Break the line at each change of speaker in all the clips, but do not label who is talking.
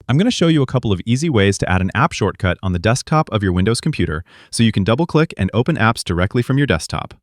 I'm going to show you a couple of easy ways to add an app shortcut on the desktop of your Windows computer so you can double-click and open apps directly from your desktop.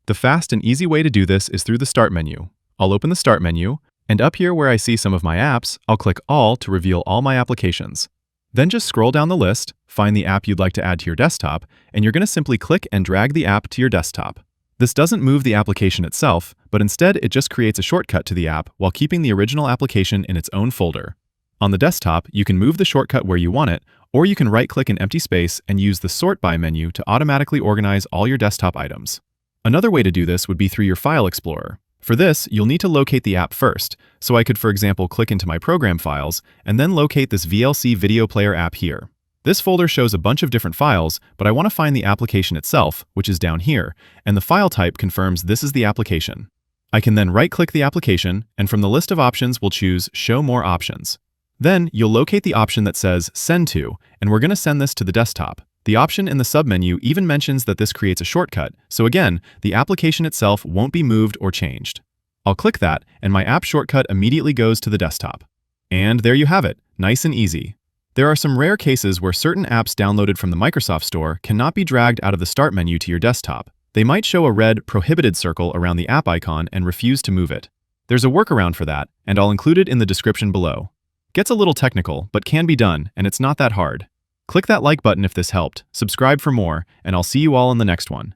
The fast and easy way to do this is through the Start menu. I'll open the Start menu, and up here where I see some of my apps, I'll click All to reveal all my applications. Then just scroll down the list, find the app you'd like to add to your desktop, and you're going to simply click and drag the app to your desktop. This doesn't move the application itself, but instead it just creates a shortcut to the app while keeping the original application in its own folder. On the desktop, you can move the shortcut where you want it, or you can right-click an empty space and use the Sort By menu to automatically organize all your desktop items. Another way to do this would be through your File Explorer. For this, you'll need to locate the app first, so I could, for example, click into my program files and then locate this VLC video player app here. This folder shows a bunch of different files, but I want to find the application itself, which is down here, and the file type confirms this is the application. I can then right-click the application, and from the list of options, we'll choose Show More Options. Then, you'll locate the option that says Send To, and we're going to send this to the desktop. The option in the submenu even mentions that this creates a shortcut, so again, the application itself won't be moved or changed. I'll click that, and my app shortcut immediately goes to the desktop. And there you have it, nice and easy. There are some rare cases where certain apps downloaded from the Microsoft Store cannot be dragged out of the Start menu to your desktop. They might show a red prohibited circle around the app icon and refuse to move it. There's a workaround for that, and I'll include it in the description below. Gets a little technical, but can be done, and it's not that hard. Click that like button if this helped, subscribe for more, and I'll see you all in the next one.